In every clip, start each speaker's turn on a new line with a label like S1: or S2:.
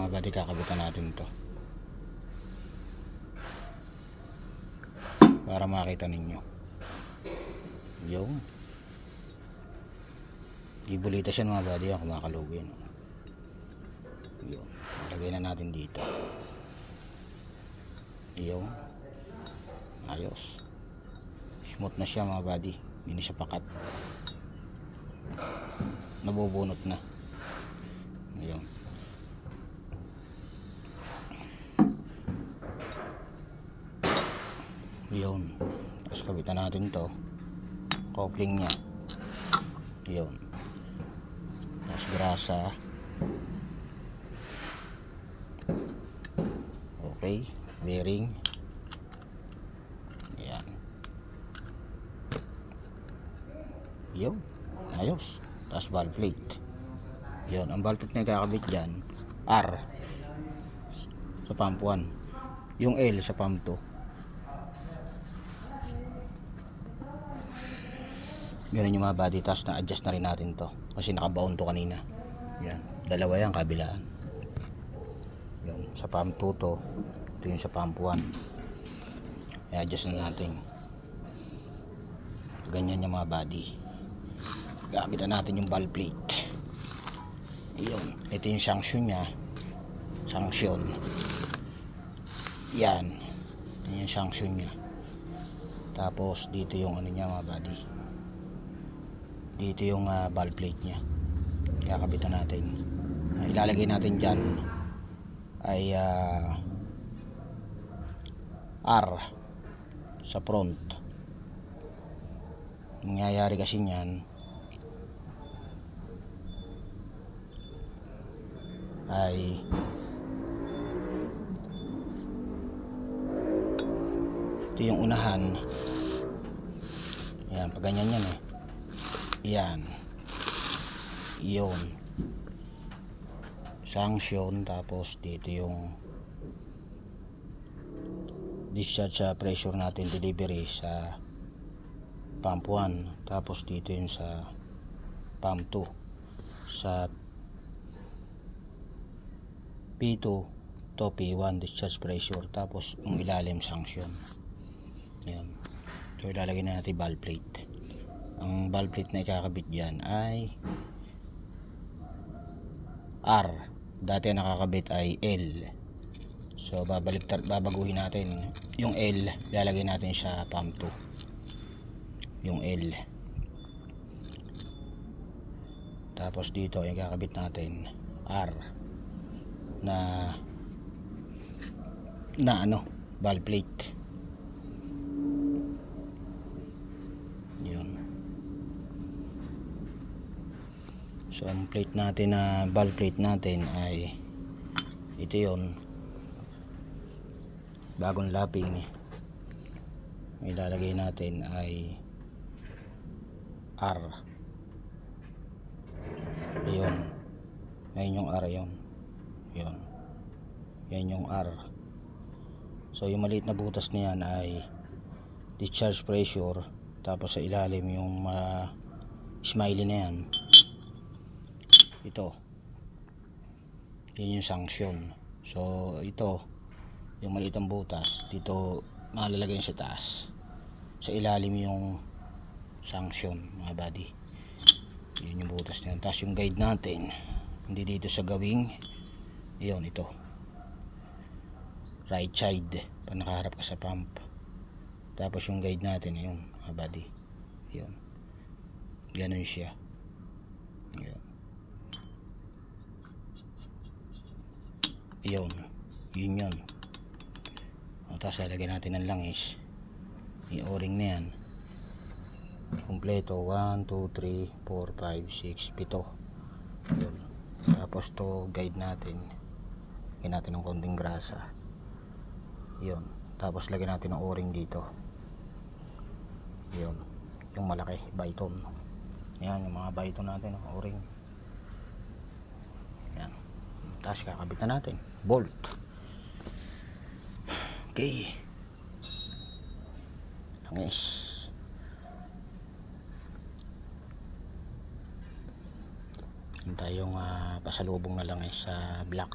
S1: mga buddy, kakabitan natin to para makita ninyo. Yung ibulitas yan mga buddy, yung kumakalugi, no? Yung lagay na natin dito. Yung ayos, smooth na siya mga buddy, hindi siya pakat, nabubunot na. Yung yun, tapos kabitan natin to, coupling nya. Yun, tapos grasa. Okay, bearing. Ayan. Yun, ayos. Tapos valve plate. Yun, ang valve plate na kakabit dyan, R sa pump 1, yung L sa pump 2. Ganun yung mga body. Tapos na-adjust na rin natin to kasi nakabaon to kanina. Yan, dalawa yan kabilaan. Yun, sa pump 2 to, ito yung sa pump 1. I-adjust na natin. Ganyan yung mga body. Gamitan natin yung valve plate. Yun, ito yung sanction nya. Sanction. Yan, yan yung sanction nya. Tapos dito yung ano nya mga body, dito yung valve plate nya. Kakabitan natin. Ilalagay natin dyan ay R sa front. Nangyayari kasi nyan ay ito yung unahan. Ayan, pag ganyan yan eh. Ayan, yun, sanction. Tapos dito yung discharge sa pressure natin, delivery sa pump 1. Tapos dito yung sa pump 2 sa P2 to P1 discharge pressure. Tapos yung ilalim sanction. Yan, so ilalagay na natin valve plate. Ang valve plate na ikakabit dyan ay R. Dati nakakabit ay L. So babaguhin natin yung L, ilalagay natin sa pump 2 yung L. Tapos dito yung kakabit natin R na ano, valve plate. Yun. So ang plate natin na valve plate natin ay ito yun, bagong lapping. Ilalagay natin ay R. Ayun, ayun yung R yun. Yun, yan yung R. So yung maliit na butas na yan ay discharge pressure. Tapos sa ilalim yung smiley na yan, ito, yun yung sanction. So ito yung maliit ang butas, dito malalagay sa taas, sa ilalim yung sanction mga buddy. Yun yung butas na yan. Tapos yung guide natin hindi dito sa gawing, yun, ito right side pag nakaharap ka sa pump. Tapos yung guide natin yun mga buddy, yun, ganun siya. Yun, yun, yun yun. Tapos lalagyan natin ng langis, yung o-ring na yan kompleto, 1, 2, 3, 4, 5, 6, 7. Yun. Tapos to guide natin, lagyan natin ng konting grasa. Yun, tapos lagyan natin ng o-ring dito. Yun, yung malaki, Byton. Yan, yung mga Byton natin, o-ring. Yan, tapos kakabitan natin bolt. Okay, langis. Yung tayong pasalubong na langis sa black.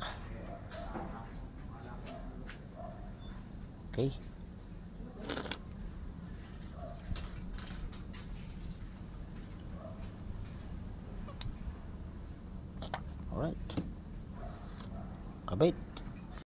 S1: Okay. Alright. Kabait.